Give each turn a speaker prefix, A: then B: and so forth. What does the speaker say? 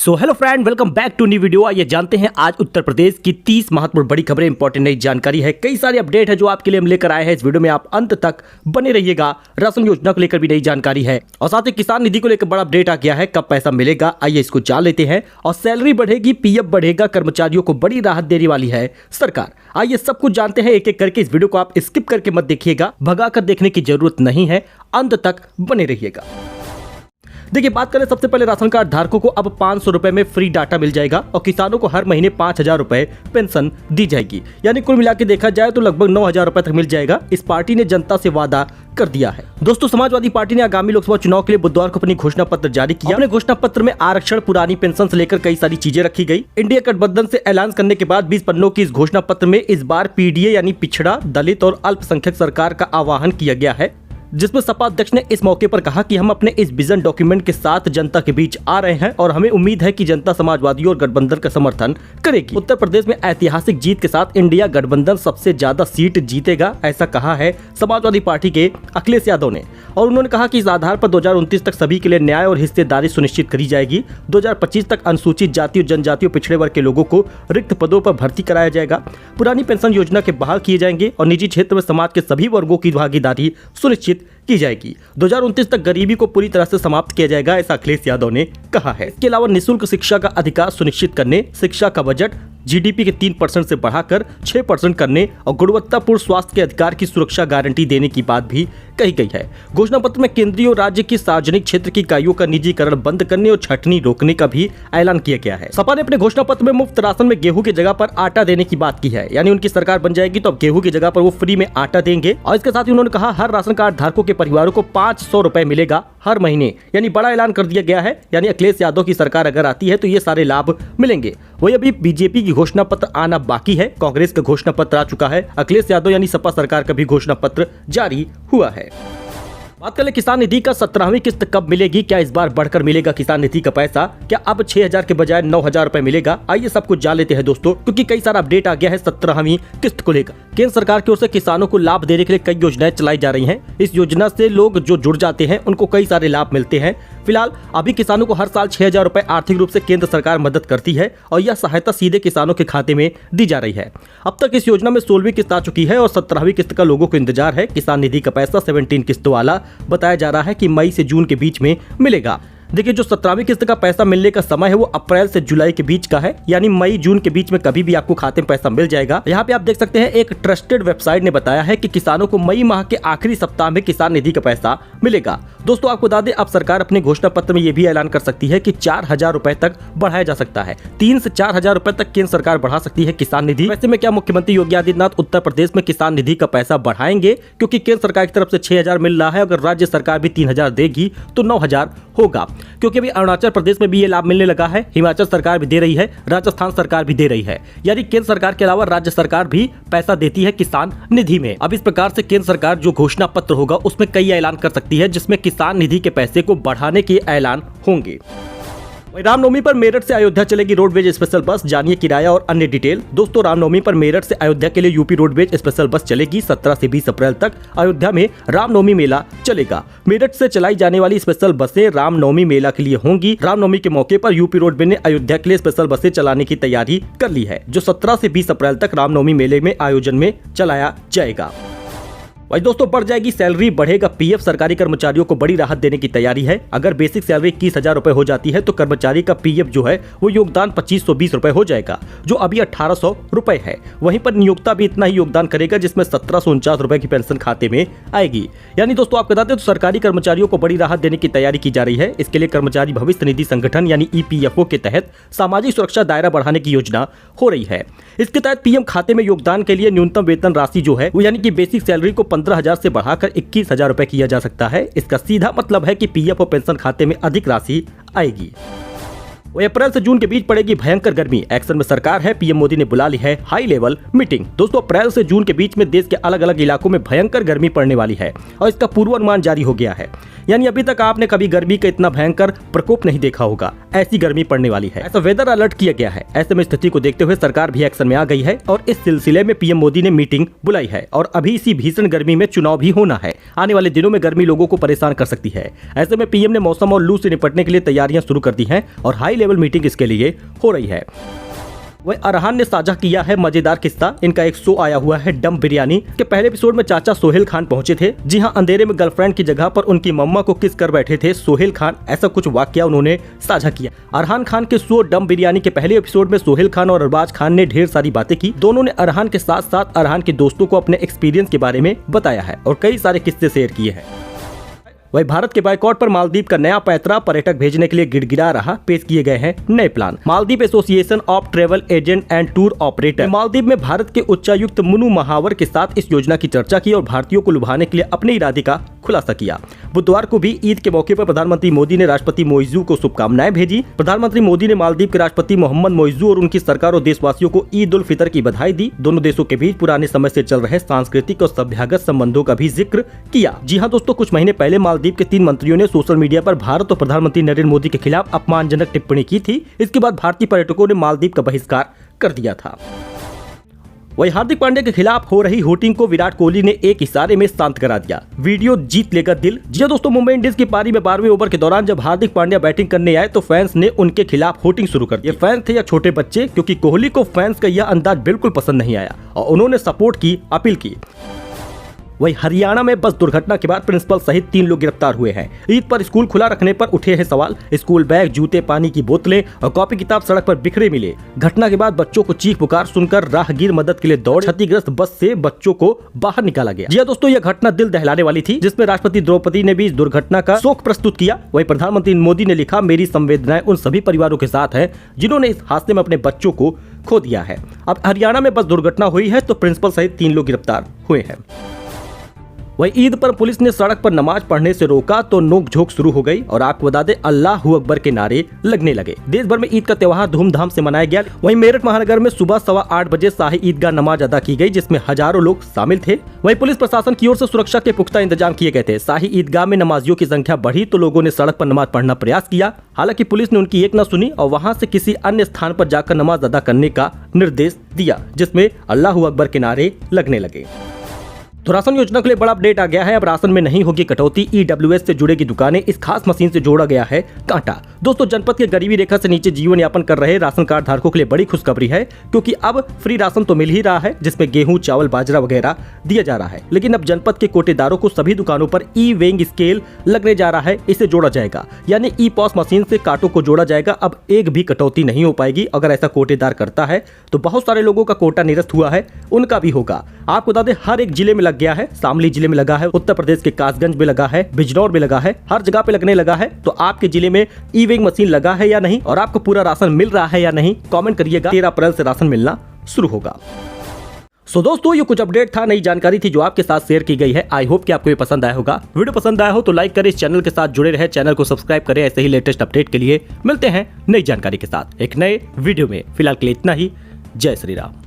A: So hello friend, welcome back to new video. आइए जानते हैं आज उत्तर प्रदेश की 30 महत्वपूर्ण बड़ी खबरें, इंपॉर्टेंट नई जानकारी है, कई सारी अपडेट है जो आपके लिए हम लेकर आए हैं। इस वीडियो में आप अंत तक बने रहिएगा। राशन योजना को लेकर भी नई जानकारी है और साथ ही किसान निधि को लेकर बड़ा अपडेट आ गया है। कब पैसा मिलेगा, आइए इसको जान लेते हैं। और सैलरी बढ़ेगी, पीएफ बढ़ेगा, कर्मचारियों को बड़ी राहत देने वाली है सरकार। आइए सब कुछ जानते हैं एक एक करके। इस वीडियो को आप स्किप करके मत देखिएगा, भगाकर देखने की जरूरत नहीं है, अंत तक बने रहिएगा। देखिए, बात करें सबसे पहले राशन कार्ड धारकों को अब 500 रुपए में फ्री डाटा मिल जाएगा और किसानों को हर महीने 5000 रुपए पेंशन दी जाएगी। यानी कुल मिला के देखा जाए तो लगभग 9000 रुपए तक मिल जाएगा। इस पार्टी ने जनता से वादा कर दिया है। दोस्तों, समाजवादी पार्टी ने आगामी लोकसभा चुनाव के लिए बुधवार को अपनी घोषणा पत्र जारी किया। अपने घोषणा पत्र में आरक्षण, पुरानी पेंशन से लेकर कई सारी चीजें रखी गई। इंडिया गठबंधन से ऐलान करने के बाद 20 पन्नों की इस घोषणा पत्र में इस बार पीडीए यानी पिछड़ा, दलित और अल्पसंख्यक सरकार का आह्वान किया गया है, जिसमें सपा अध्यक्ष ने इस मौके पर कहा कि हम अपने इस विजन डॉक्यूमेंट के साथ जनता के बीच आ रहे हैं और हमें उम्मीद है कि जनता समाजवादी और गठबंधन का समर्थन करेगी। उत्तर प्रदेश में ऐतिहासिक जीत के साथ इंडिया गठबंधन सबसे ज्यादा सीट जीतेगा, ऐसा कहा है समाजवादी पार्टी के अखिलेश यादव ने। और उन्होंने कहा कि इस आधार पर 2029 तक सभी के लिए न्याय और हिस्सेदारी सुनिश्चित करी जाएगी। 2025 तक अनुसूचित जाति और जनजाति और पिछड़े वर्ग के लोगों को रिक्त पदों पर भर्ती कराया जाएगा। पुरानी पेंशन योजना के बहाल किए जाएंगे और निजी क्षेत्र में समाज के सभी वर्गों की भागीदारी सुनिश्चित की जाएगी। 2029 तक गरीबी को पूरी तरह से समाप्त किया जाएगा, ऐसा अखिलेश यादव ने कहा है। इसके अलावा निःशुल्क शिक्षा का अधिकार सुनिश्चित करने, शिक्षा का बजट जीडीपी के 3% से बढ़ाकर 6% करने और गुणवत्तापूर्ण स्वास्थ्य के अधिकार की सुरक्षा गारंटी देने की बात भी कही गई है। घोषणा पत्र में केंद्रीय और राज्य की सार्वजनिक क्षेत्र की इकाइयों का निजीकरण बंद करने और छटनी रोकने का भी ऐलान किया गया है। सपा ने अपने घोषणा पत्र में मुफ्त राशन में गेहूं की जगह पर आटा देने की बात की है। यानी उनकी सरकार बन जाएगी तो अब गेहूं की जगह पर वो फ्री में आटा देंगे। और इसके साथ ही उन्होंने कहा हर राशन कार्ड धारकों के परिवारों को 500 रुपए मिलेगा हर महीने। यानी बड़ा ऐलान कर दिया गया है। यानी अखिलेश यादव की सरकार अगर आती है तो ये सारे लाभ मिलेंगे। वही अभी बीजेपी की घोषणा पत्र आना बाकी है। कांग्रेस का घोषणा पत्र आ चुका है। अखिलेश यादव यानी सपा सरकार का भी घोषणा पत्र जारी हुआ है। बात करें किसान निधि का 17वीं किस्त कब मिलेगी, क्या इस बार बढ़कर मिलेगा किसान निधि का पैसा, क्या अब 6000 के बजाय 9000 रुपए मिलेगा, आइए सब कुछ जान लेते हैं दोस्तों, क्योंकि कई सारा अपडेट आ गया है 17वीं किस्त को लेकर। केंद्र सरकार की ओर से किसानों को लाभ देने के लिए कई योजनाएं चलाई जा रही हैं। इस योजना से लोग जो जुड़ जाते हैं उनको कई सारे लाभ मिलते हैं। फिलहाल अभी किसानों को हर साल 6000 रुपए आर्थिक रूप से केंद्र सरकार मदद करती है और यह सहायता सीधे किसानों के खाते में दी जा रही है। अब तक इस योजना में 16वीं किस्त आ चुकी है और 17वीं किस्त का लोगों को इंतजार है। किसान निधि का पैसा 17 किस्तों वाला बताया जा रहा है कि मई से जून के बीच में मिलेगा। देखिए, जो 17वीं किस्त का पैसा मिलने का समय है वो अप्रैल से जुलाई के बीच का है। यानी मई जून के बीच में कभी भी आपको खाते में पैसा मिल जाएगा। यहाँ पे आप देख सकते हैं एक ट्रस्टेड वेबसाइट ने बताया है कि किसानों को मई माह के आखिरी सप्ताह में किसान निधि का पैसा मिलेगा। दोस्तों, आपको बता दें अब सरकार अपने घोषणा पत्र में ये भी ऐलान कर सकती है कि 4000 रुपए तक बढ़ाया जा सकता है। 3 से 4000 रुपए तक केंद्र सरकार बढ़ा सकती है किसान निधि। वैसे में क्या मुख्यमंत्री योगी आदित्यनाथ उत्तर प्रदेश में किसान निधि का पैसा बढ़ाएंगे, क्योंकि केंद्र सरकार की तरफ से 6000 मिल रहा है। अगर राज्य सरकार भी 3000 देगी तो 9000 होगा, क्योंकि अभी अरुणाचल प्रदेश में भी ये लाभ मिलने लगा है। हिमाचल सरकार भी दे रही है, राजस्थान सरकार भी दे रही है। यानी केंद्र सरकार के अलावा राज्य सरकार भी पैसा देती है किसान निधि में। अब इस प्रकार से केंद्र सरकार जो घोषणा पत्र होगा उसमें कई ऐलान कर सकती है, जिसमें किसान निधि के पैसे को बढ़ाने के ऐलान होंगे। रामनवमी पर मेरठ से अयोध्या चलेगी रोडवेज स्पेशल बस, जानिए किराया और अन्य डिटेल। दोस्तों, रामनवमी पर मेरठ से अयोध्या के लिए यूपी रोडवेज स्पेशल बस चलेगी। 17 से 20 अप्रैल तक अयोध्या में रामनवमी मेला चलेगा। मेरठ से चलाई जाने वाली स्पेशल बसें रामनवमी मेला के लिए होंगी। रामनवमी के मौके पर यूपी रोडवेज ने अयोध्या के लिए स्पेशल बसें चलाने की तैयारी कर ली है, जो 17 से 20 अप्रैल तक रामनवमी मेले में आयोजन में चलाया जाएगा। वही दोस्तों, बढ़ जाएगी सैलरी, बढ़ेगा पीएफ, सरकारी कर्मचारियों को बड़ी राहत देने की तैयारी है। अगर बेसिक सैलरी 21,000 रुपए हो जाती है तो कर्मचारी का पीएफ जो है वो योगदान 2520 रुपए हो जाएगा, जो अभी 1800 रुपए है। वहीं पर नियोक्ता भी इतना ही योगदान करेगा, जिसमें 1749 रुपए की पेंशन खाते में आएगी। यानी दोस्तों, आपको बता दें तो सरकारी कर्मचारियों को बड़ी राहत देने की तैयारी की जा रही है। इसके लिए कर्मचारी भविष्य निधि संगठन यानी ईपीएफओ के तहत सामाजिक सुरक्षा दायरा बढ़ाने की योजना हो रही है। इसके तहत पीएम खाते में योगदान के लिए न्यूनतम वेतन राशि जो है वो यानी कि बेसिक सैलरी को 15,000 से बढ़ाकर 21,000 रुपए किया जा सकता है। इसका सीधा मतलब है कि पीएफ और पेंशन खाते में अधिक राशि आएगी। वही अप्रैल से जून के बीच पड़ेगी भयंकर गर्मी, एक्शन में सरकार है। पीएम मोदी ने बुला ली है हाई लेवल मीटिंग। दोस्तों, अप्रैल से जून के बीच में देश के अलग अलग इलाकों में भयंकर गर्मी पड़ने वाली है और इसका पूर्वानुमान जारी हो गया है। यानी अभी तक आपने कभी गर्मी का इतना भयंकर प्रकोप नहीं देखा होगा, ऐसी गर्मी पड़ने वाली है। ऐसा वेदर अलर्ट किया गया है। ऐसे में स्थिति को देखते हुए सरकार भी एक्शन में आ गई है और इस सिलसिले में पीएम मोदी ने मीटिंग बुलाई है। और अभी इसी भीषण गर्मी में चुनाव भी होना है। आने वाले दिनों में गर्मी लोगों को परेशान कर सकती है। ऐसे में पीएम ने मौसम और लू से निपटने के लिए तैयारियां शुरू कर दी हैं और हाई लेवल मीटिंग इसके लिए हो रही है। वही अरहान ने साझा किया है मजेदार किस्सा। इनका एक शो आया हुआ है डम बिरयानी के पहले एपिसोड में चाचा सोहेल खान पहुंचे थे। जी हां, अंधेरे में गर्लफ्रेंड की जगह पर उनकी मम्मा को किस कर बैठे थे सोहेल खान, ऐसा कुछ वाकया उन्होंने साझा किया। अरहान खान के शो डम बिरयानी के पहले एपिसोड में सोहेल खान और अरबाज खान ने ढेर सारी बातें की। दोनों ने अरहान के साथ साथ अरहान के दोस्तों को अपने एक्सपीरियंस के बारे में बताया है और कई सारे किस्से शेयर किए हैं। वही भारत के बाइकॉट पर मालदीव का नया पैतरा पर्यटक भेजने के लिए गिड़गिड़ा रहा। पेश किए गए हैं नए plan. Maldives association of travel agent and tour operator Maldives में भारत के उच्चायुक्त मुनु महावर के साथ इस योजना की चर्चा की और भारतीयों को लुभाने के लिए अपने इरादे का खुलासा किया। बुधवार को भी ईद के मौके पर प्रधानमंत्री मोदी ने राष्ट्रपति मोइजू को शुभकामनाएं भेजी। प्रधानमंत्री मोदी ने मालदीव के राष्ट्रपति मोहम्मद मोइजू और उनकी सरकार और देशवासियों को ईद उल फितर की बधाई दी। दोनों देशों के बीच पुराने समय से चल रहे सांस्कृतिक और सभ्यतागत संबंधों का भी जिक्र किया। जी हाँ दोस्तों, कुछ महीने पहले मालदीव के 3 मंत्रियों ने सोशल मीडिया पर भारत और प्रधानमंत्री नरेंद्र मोदी के खिलाफ अपमानजनक टिप्पणी की थी। इसके बाद भारतीय पर्यटकों ने मालदीव का बहिष्कार कर दिया था। वही हार्दिक पांड्या के खिलाफ हो रही होटिंग को विराट कोहली ने एक इशारे में शांत करा दिया। वीडियो जीत लेगा दिल। जी दोस्तों, मुंबई इंडियंस की पारी में 12वें ओवर के दौरान जब हार्दिक पांड्या बैटिंग करने आए तो फैंस ने उनके खिलाफ होटिंग शुरू कर दी। ये फैंस थे या छोटे बच्चे, क्योंकि कोहली को फैंस का यह अंदाज बिल्कुल पसंद नहीं आया और उन्होंने सपोर्ट की अपील की। वही हरियाणा में बस दुर्घटना के बाद प्रिंसिपल सहित 3 लोग गिरफ्तार हुए हैं। ईद पर स्कूल खुला रखने पर उठे हैं सवाल। स्कूल बैग, जूते, पानी की बोतलें और कॉपी किताब सड़क पर बिखरे मिले। घटना के बाद बच्चों को चीख पुकार सुनकर राहगीर मदद के लिए दौड़े। क्षतिग्रस्त बस से बच्चों को बाहर निकाला गया। जी दोस्तों, यह घटना दिल दहलाने वाली थी, जिसमें राष्ट्रपति द्रौपदी ने भी इस दुर्घटना का शोक प्रस्तुत किया। वही प्रधानमंत्री मोदी ने लिखा, मेरी संवेदनाएं उन सभी परिवारों के साथ है जिन्होंने इस हादसे में अपने बच्चों को खो दिया है। अब हरियाणा में बस दुर्घटना हुई है तो प्रिंसिपल सहित 3 लोग गिरफ्तार हुए हैं। वही ईद पर पुलिस ने सड़क पर नमाज पढ़ने से रोका तो नोकझोंक शुरू हो गई और आपको बता दें अल्लाहू अकबर के नारे लगने लगे। देश भर में ईद का त्योहार धूमधाम से मनाया गया। वहीं मेरठ महानगर में सुबह 8:15 बजे शाही ईदगाह नमाज अदा की गई, जिसमें हजारों लोग शामिल थे। वहीं पुलिस प्रशासन की ओर से सुरक्षा के पुख्ता इंतजाम किए गए थे। शाही ईदगाह में नमाजियों की संख्या बढ़ी तो लोगों ने सड़क पर नमाज पढ़ना प्रयास किया। हालांकि पुलिस ने उनकी एक न सुनी और वहां से किसी अन्य स्थान पर जाकर नमाज अदा करने का निर्देश दिया, जिसमें अल्लाहू अकबर के नारे लगने लगे। तो राशन योजना के लिए बड़ा अपडेट आ गया है। अब राशन में नहीं होगी कटौती। EWS से जुड़ेगी दुकानें। इस खास मशीन से जोड़ा गया है कांटा। दोस्तों, जनपद के गरीबी रेखा से नीचे जीवन यापन कर रहे राशन कार्ड धारकों के लिए बड़ी खुशखबरी है, क्योंकि अब फ्री राशन तो मिल ही रहा है, जिसमें गेहूं, चावल, बाजरा वगैरह दिया जा रहा है। लेकिन अब जनपद के कोटेदारों को सभी दुकानों पर ई-वेइंग स्केल लगने जा रहा है। इसे जोड़ा जाएगा, यानी ई-पॉस मशीन से कांटों को जोड़ा जाएगा। अब एक भी कटौती नहीं हो पाएगी। अगर ऐसा कोटेदार करता है तो बहुत सारे लोगों का कोटा निरस्त हुआ है, उनका भी होगा। आपको बता दें, हर एक जिले में लग गया है। शामली जिले में लगा है, उत्तर प्रदेश के कासगंज में लगा है, बिजनौर में लगा है, हर जगह पे लगने लगा है। तो आपके जिले में ई-वेइंग मशीन लगा है या नहीं और आपको पूरा राशन मिल रहा है या नहीं, कमेंट करिएगा। 13 अप्रैल से राशन मिलना शुरू होगा। सो दोस्तों, ये कुछ अपडेट था, नई जानकारी थी जो आपके साथ शेयर की गई है। आई होप कि आपको ये पसंद आया होगा। वीडियो पसंद आया हो तो लाइक करें, इस चैनल के साथ जुड़े रहे, चैनल को सब्सक्राइब करें। ऐसे ही लेटेस्ट अपडेट के लिए मिलते हैं नई जानकारी के साथ एक नए वीडियो में। फिलहाल के लिए इतना ही। जय श्री राम।